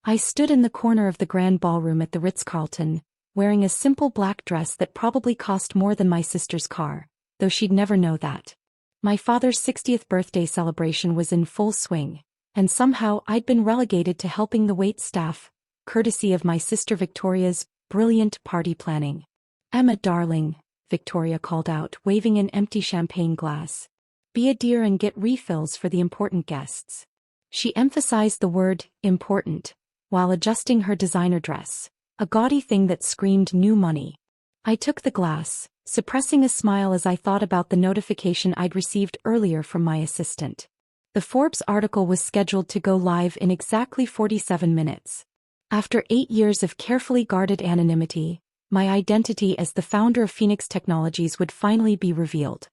I stood in the corner of the Grand Ballroom at the Ritz-Carlton, wearing a simple black dress that probably cost more than my sister's car, though she'd never know that. My father's 60th birthday celebration was in full swing, and somehow I'd been relegated to helping the wait staff, courtesy of my sister Victoria's brilliant party planning. "Emma, darling," Victoria called out, waving an empty champagne glass. "Be a dear and get refills for the important guests." She emphasized the word, important, while adjusting her designer dress, a gaudy thing that screamed new money. I took the glass, suppressing a smile as I thought about the notification I'd received earlier from my assistant. The Forbes article was scheduled to go live in exactly 47 minutes. After 8 years of carefully guarded anonymity, my identity as the founder of Phoenix Technologies would finally be revealed.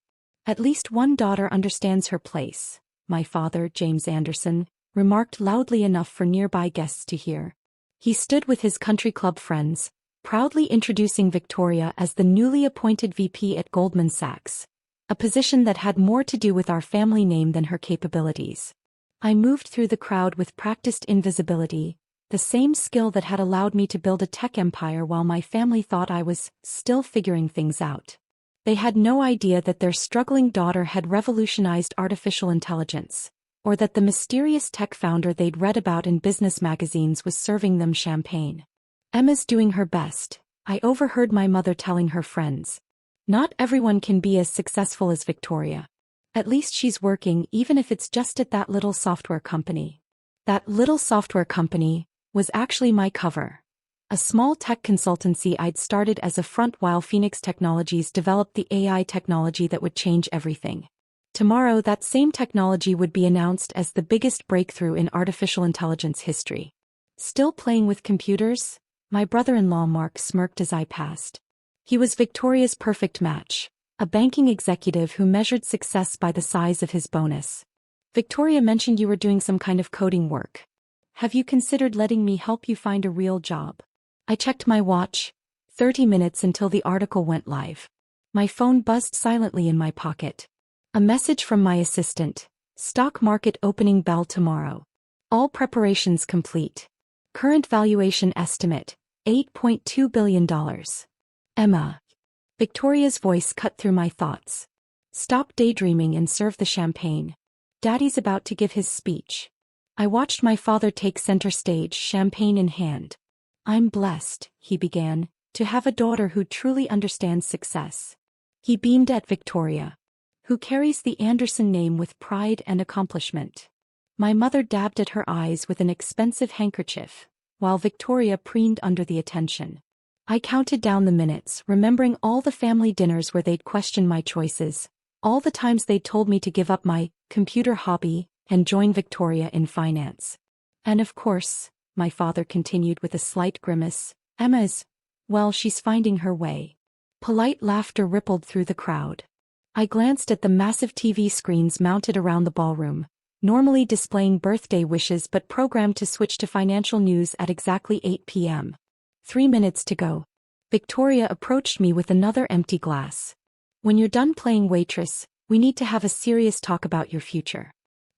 "At least one daughter understands her place," my father, James Anderson, remarked loudly enough for nearby guests to hear. He stood with his country club friends, proudly introducing Victoria as the newly appointed VP at Goldman Sachs, a position that had more to do with our family name than her capabilities. I moved through the crowd with practiced invisibility, the same skill that had allowed me to build a tech empire while my family thought I was still figuring things out. They had no idea that their struggling daughter had revolutionized artificial intelligence, or that the mysterious tech founder they'd read about in business magazines was serving them champagne. "Emma's doing her best," I overheard my mother telling her friends. "Not everyone can be as successful as Victoria. At least she's working, even if it's just at that little software company." That little software company was actually my cover. A small tech consultancy I'd started as a front while Phoenix Technologies developed the AI technology that would change everything. Tomorrow, that same technology would be announced as the biggest breakthrough in artificial intelligence history. "Still playing with computers?" My brother-in-law Mark smirked as I passed. He was Victoria's perfect match, a banking executive who measured success by the size of his bonus. "Victoria mentioned you were doing some kind of coding work. Have you considered letting me help you find a real job?" I checked my watch. 30 minutes until the article went live. My phone buzzed silently in my pocket. A message from my assistant. "Stock market opening bell tomorrow. All preparations complete. Current valuation estimate, $8.2 billion. Emma." Victoria's voice cut through my thoughts. "Stop daydreaming and serve the champagne. Daddy's about to give his speech." I watched my father take center stage, champagne in hand. "I'm blessed," he began, "to have a daughter who truly understands success." He beamed at Victoria, who carries the Anderson name with pride and accomplishment. My mother dabbed at her eyes with an expensive handkerchief, while Victoria preened under the attention. I counted down the minutes, remembering all the family dinners where they'd question my choices, all the times they'd told me to give up my computer hobby and join Victoria in finance. "And of course," my father continued with a slight grimace, "Emma's, well, she's finding her way." Polite laughter rippled through the crowd. I glanced at the massive TV screens mounted around the ballroom, normally displaying birthday wishes but programmed to switch to financial news at exactly 8 p.m. 3 minutes to go. Victoria approached me with another empty glass. "When you're done playing waitress, we need to have a serious talk about your future.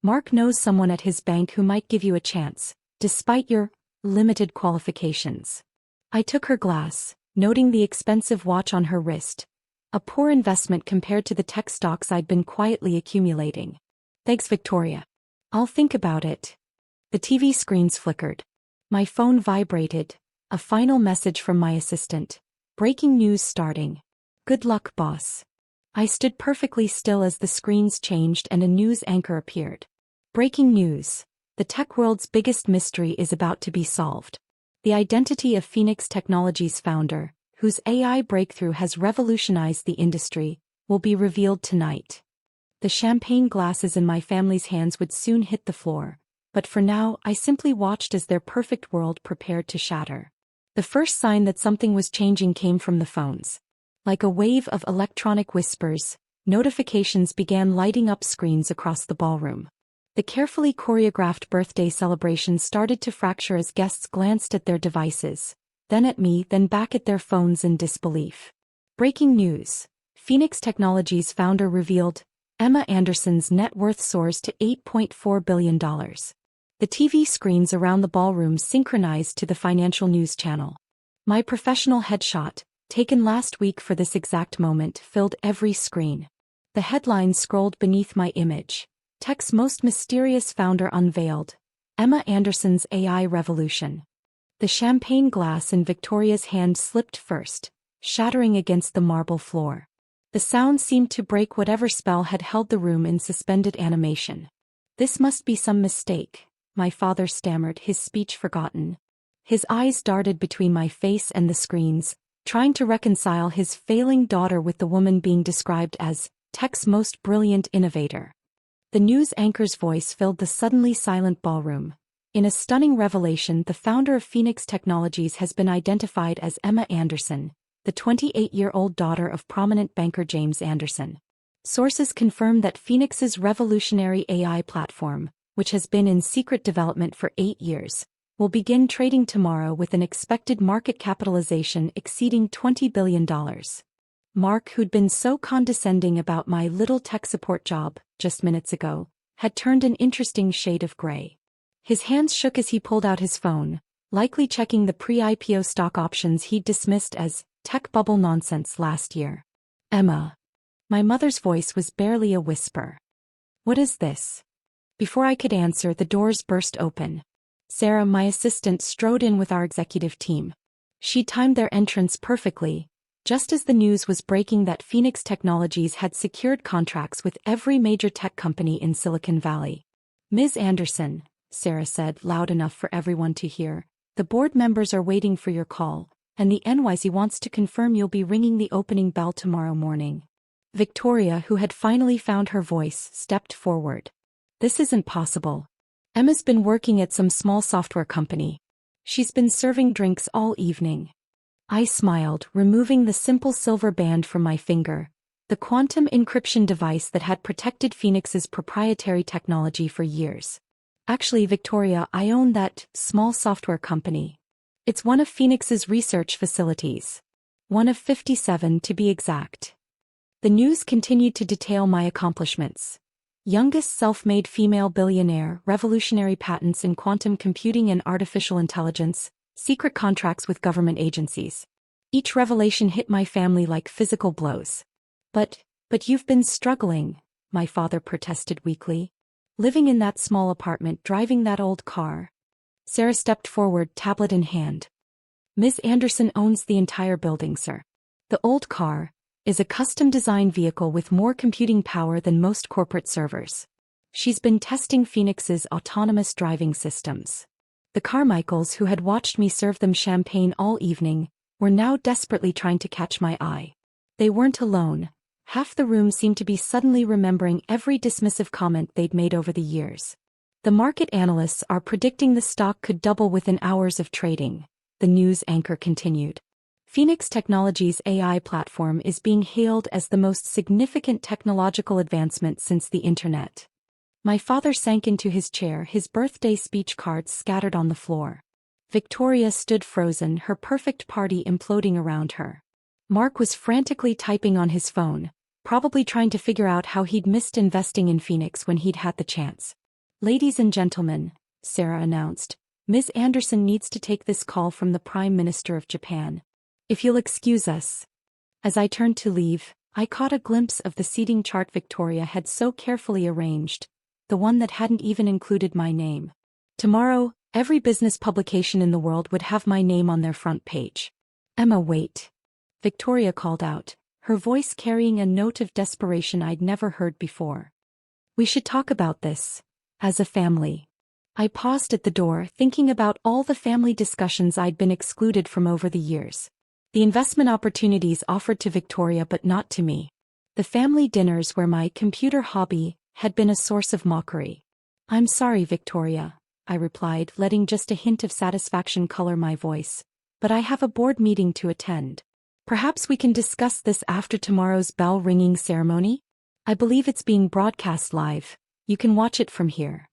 Mark knows someone at his bank who might give you a chance, despite your limited qualifications." I took her glass, noting the expensive watch on her wrist, a poor investment compared to the tech stocks I'd been quietly accumulating. "Thanks, Victoria. I'll think about it." The TV screens flickered. My phone vibrated, a final message from my assistant. "Breaking news starting. Good luck, boss." I stood perfectly still as the screens changed and a news anchor appeared. "Breaking news. The tech world's biggest mystery is about to be solved. The identity of Phoenix Technologies founder, whose AI breakthrough has revolutionized the industry, will be revealed tonight." The champagne glasses in my family's hands would soon hit the floor, but for now I simply watched as their perfect world prepared to shatter. The first sign that something was changing came from the phones. Like a wave of electronic whispers, notifications began lighting up screens across the ballroom. The carefully choreographed birthday celebration started to fracture as guests glanced at their devices, then at me, then back at their phones in disbelief. "Breaking news. Phoenix Technologies founder revealed. Emma Anderson's net worth soars to $8.4 billion. The The TV screens around the ballroom synchronized to the financial news channel. My professional headshot, taken last week for this exact moment, filled every screen. The headline scrolled beneath my image. Tech's most mysterious founder unveiled. Emma Anderson's AI revolution. The champagne glass in Victoria's hand slipped first, shattering against the marble floor. The sound seemed to break whatever spell had held the room in suspended animation. "This must be some mistake," my father stammered, his speech forgotten. His eyes darted between my face and the screens, trying to reconcile his failing daughter with the woman being described as Tech's most brilliant innovator. The news anchor's voice filled the suddenly silent ballroom. In a stunning revelation, the founder of Phoenix Technologies has been identified as Emma Anderson, the 28-year-old daughter of prominent banker James Anderson. Sources confirm that Phoenix's revolutionary AI platform, which has been in secret development for 8 years, will begin trading tomorrow with an expected market capitalization exceeding $20 billion. Mark, who'd been so condescending about my little tech support job just minutes ago, had turned an interesting shade of gray. His hands shook as he pulled out his phone, likely checking the pre-IPO stock options he'd dismissed as tech bubble nonsense last year. "Emma." My mother's voice was barely a whisper. "What is this?" Before I could answer, the doors burst open. Sarah, my assistant, strode in with our executive team. She timed their entrance perfectly, just as the news was breaking that Phoenix Technologies had secured contracts with every major tech company in Silicon Valley. "Ms. Anderson," Sarah said, loud enough for everyone to hear, "the board members are waiting for your call, and the NYC wants to confirm you'll be ringing the opening bell tomorrow morning." Victoria, who had finally found her voice, stepped forward. "This isn't possible. Emma's been working at some small software company. She's been serving drinks all evening." I smiled, removing the simple silver band from my finger, the quantum encryption device that had protected Phoenix's proprietary technology for years. "Actually, Victoria, I own that small software company. It's one of Phoenix's research facilities. One of 57 to be exact." The news continued to detail my accomplishments. Youngest self-made female billionaire, revolutionary patents in quantum computing and artificial intelligence, secret contracts with government agencies. Each revelation hit my family like physical blows. But you've been struggling," my father protested weakly. "Living in that small apartment, driving that old car." Sarah stepped forward, tablet in hand. "Ms. Anderson owns the entire building, sir. The old car is a custom-designed vehicle with more computing power than most corporate servers. She's been testing Phoenix's autonomous driving systems." The Carmichaels, who had watched me serve them champagne all evening, were now desperately trying to catch my eye. They weren't alone. Half the room seemed to be suddenly remembering every dismissive comment they'd made over the years. "The market analysts are predicting the stock could double within hours of trading," the news anchor continued. "Phoenix Technologies' AI platform is being hailed as the most significant technological advancement since the Internet." My father sank into his chair, his birthday speech cards scattered on the floor. Victoria stood frozen, her perfect party imploding around her. Mark was frantically typing on his phone, probably trying to figure out how he'd missed investing in Phoenix when he'd had the chance. "Ladies and gentlemen," Sarah announced, "Ms. Anderson needs to take this call from the Prime Minister of Japan. If you'll excuse us." As I turned to leave, I caught a glimpse of the seating chart Victoria had so carefully arranged, the one that hadn't even included my name. Tomorrow, every business publication in the world would have my name on their front page. "Emma, wait," Victoria called out, her voice carrying a note of desperation I'd never heard before. "We should talk about this, as a family." I paused at the door, thinking about all the family discussions I'd been excluded from over the years. The investment opportunities offered to Victoria but not to me. The family dinners where my computer hobby had been a source of mockery. "I'm sorry, Victoria," I replied, letting just a hint of satisfaction color my voice, "but I have a board meeting to attend. Perhaps we can discuss this after tomorrow's bell-ringing ceremony? I believe it's being broadcast live. You can watch it from here."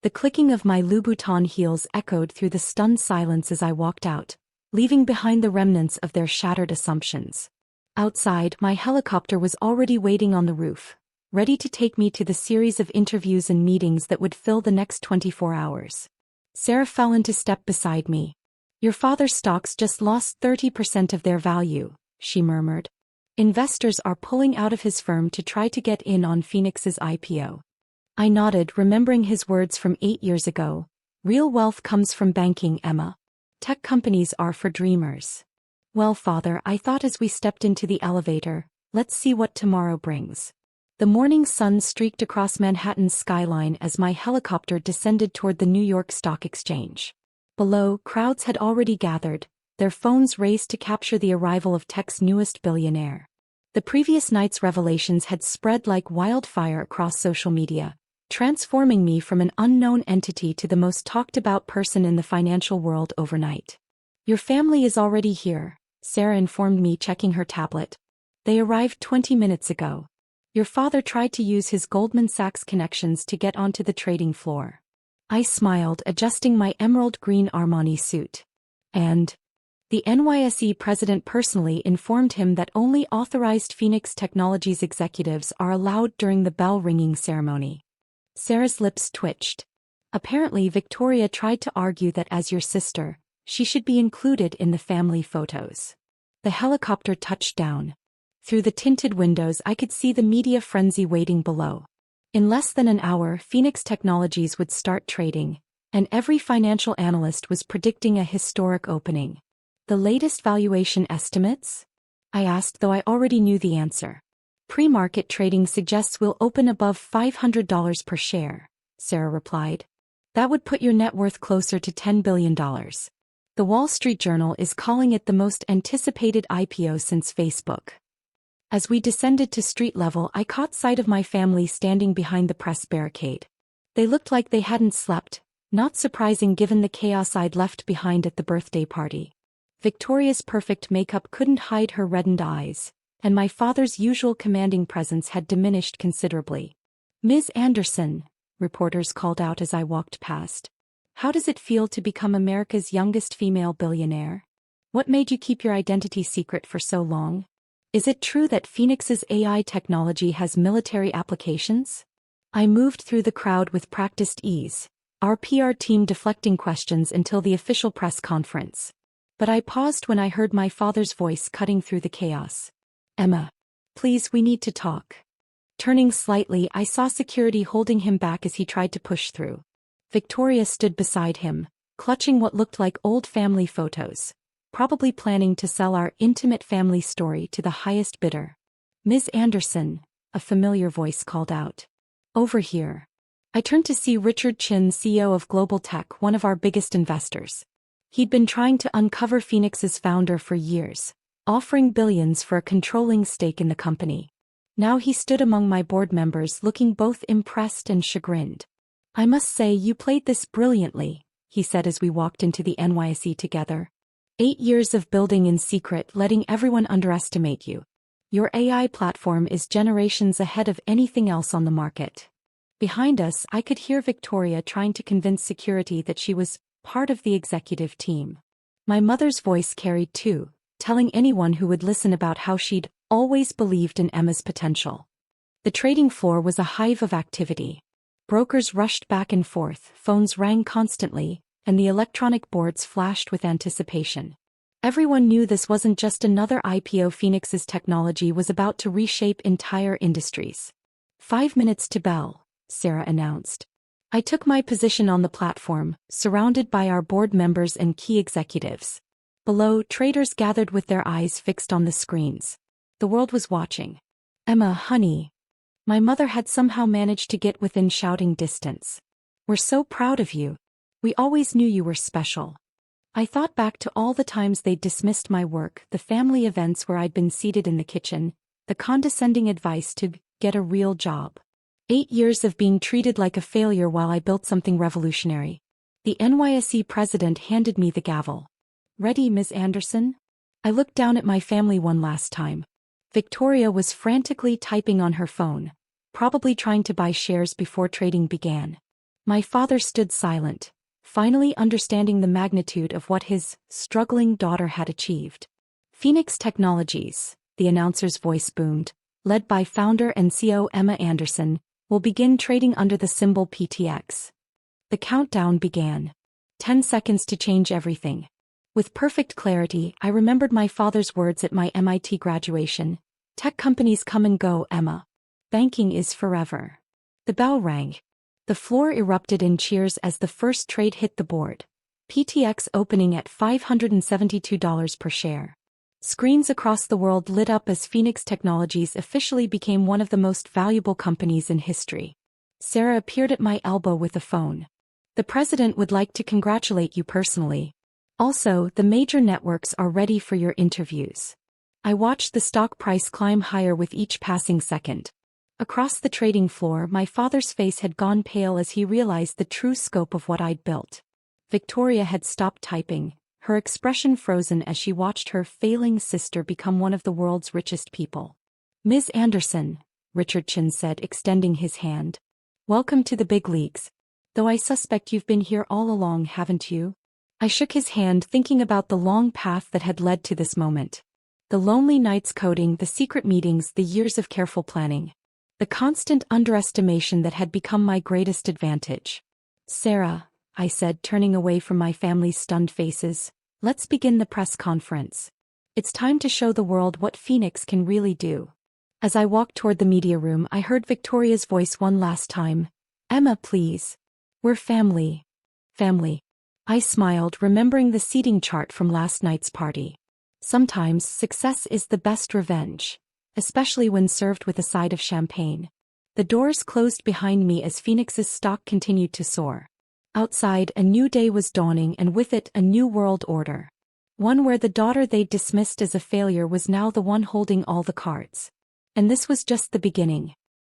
The clicking of my Louboutin heels echoed through the stunned silence as I walked out, leaving behind the remnants of their shattered assumptions. Outside, my helicopter was already waiting on the roof, ready to take me to the series of interviews and meetings that would fill the next 24 hours. Sarah fell into step beside me. Your father's stocks just lost 30% of their value, she murmured. Investors are pulling out of his firm to try to get in on Phoenix's IPO. I nodded, remembering his words from 8 years ago. Real wealth comes from banking, Emma. Tech companies are for dreamers. Well, father, I thought as we stepped into the elevator, let's see what tomorrow brings. The morning sun streaked across Manhattan's skyline as my helicopter descended toward the New York Stock Exchange. Below, crowds had already gathered, their phones raised to capture the arrival of tech's newest billionaire. The previous night's revelations had spread like wildfire across social media, transforming me from an unknown entity to the most talked-about person in the financial world overnight. Your family is already here, Sarah informed me, checking her tablet. They arrived 20 minutes ago. Your father tried to use his Goldman Sachs connections to get onto the trading floor. I smiled, adjusting my emerald green Armani suit. And the NYSE president personally informed him that only authorized Phoenix Technologies executives are allowed during the bell-ringing ceremony. Sarah's lips twitched. Apparently, Victoria tried to argue that as your sister, she should be included in the family photos. The helicopter touched down. Through the tinted windows, I could see the media frenzy waiting below. In less than an hour, Phoenix Technologies would start trading, and every financial analyst was predicting a historic opening. The latest valuation estimates? I asked, though I already knew the answer. Pre-market trading suggests we'll open above $500 per share, Sarah replied. That would put your net worth closer to $10 billion. The Wall Street Journal is calling it the most anticipated IPO since Facebook. As we descended to street level, I caught sight of my family standing behind the press barricade. They looked like they hadn't slept, not surprising given the chaos I'd left behind at the birthday party. Victoria's perfect makeup couldn't hide her reddened eyes, and my father's usual commanding presence had diminished considerably. Ms. Anderson, reporters called out as I walked past. How does it feel to become America's youngest female billionaire? What made you keep your identity secret for so long? Is it true that Phoenix's AI technology has military applications? I moved through the crowd with practiced ease, our PR team deflecting questions until the official press conference. But I paused when I heard my father's voice cutting through the chaos. Emma, please, we need to talk. Turning slightly, I saw security holding him back as he tried to push through. Victoria stood beside him, clutching what looked like old family photos, probably planning to sell our intimate family story to the highest bidder. Ms. Anderson, a familiar voice called out. Over here. I turned to see Richard Chin, CEO of Global Tech, one of our biggest investors. He'd been trying to uncover Phoenix's founder for years, offering billions for a controlling stake in the company. Now he stood among my board members, looking both impressed and chagrined. I must say you played this brilliantly, he said as we walked into the NYSE together. 8 years of building in secret, letting everyone underestimate you. Your AI platform is generations ahead of anything else on the market. Behind us, I could hear Victoria trying to convince security that she was part of the executive team. My mother's voice carried too, telling anyone who would listen about how she'd always believed in Emma's potential. The trading floor was a hive of activity. Brokers rushed back and forth, phones rang constantly, and the electronic boards flashed with anticipation. Everyone knew this wasn't just another IPO. Phoenix's technology was about to reshape entire industries. 5 minutes to bell, Sarah announced. I took my position on the platform, surrounded by our board members and key executives. Below, traders gathered with their eyes fixed on the screens. The world was watching. Emma, honey. My mother had somehow managed to get within shouting distance. We're so proud of you. We always knew you were special. I thought back to all the times they'd dismissed my work, the family events where I'd been seated in the kitchen, the condescending advice to get a real job. 8 years of being treated like a failure while I built something revolutionary. The NYSE president handed me the gavel. Ready, Ms. Anderson? I looked down at my family one last time. Victoria was frantically typing on her phone, probably trying to buy shares before trading began. My father stood silent, finally understanding the magnitude of what his struggling daughter had achieved. Phoenix Technologies, the announcer's voice boomed, led by founder and CEO Emma Anderson, will begin trading under the symbol PTX. The countdown began. 10 seconds to change everything. With perfect clarity, I remembered my father's words at my MIT graduation. Tech companies come and go, Emma. Banking is forever. The bell rang. The floor erupted in cheers as the first trade hit the board. PTX opening at $572 per share. Screens across the world lit up as Phoenix Technologies officially became one of the most valuable companies in history. Sarah appeared at my elbow with a phone. The president would like to congratulate you personally. Also, the major networks are ready for your interviews. I watched the stock price climb higher with each passing second. Across the trading floor, my father's face had gone pale as he realized the true scope of what I'd built. Victoria had stopped typing, her expression frozen as she watched her failing sister become one of the world's richest people. Ms. Anderson, Richard Chin said, extending his hand. Welcome to the big leagues. Though I suspect you've been here all along, haven't you? I shook his hand, thinking about the long path that had led to this moment. The lonely nights coding, the secret meetings, the years of careful planning. The constant underestimation that had become my greatest advantage. Sarah, I said, turning away from my family's stunned faces, let's begin the press conference. It's time to show the world what Phoenix can really do. As I walked toward the media room, I heard Victoria's voice one last time. Emma, please. We're family. Family. I smiled, remembering the seating chart from last night's party. Sometimes, success is the best revenge, especially when served with a side of champagne. The doors closed behind me as Phoenix's stock continued to soar. Outside, a new day was dawning, and with it a new world order. One where the daughter they'd dismissed as a failure was now the one holding all the cards. And this was just the beginning.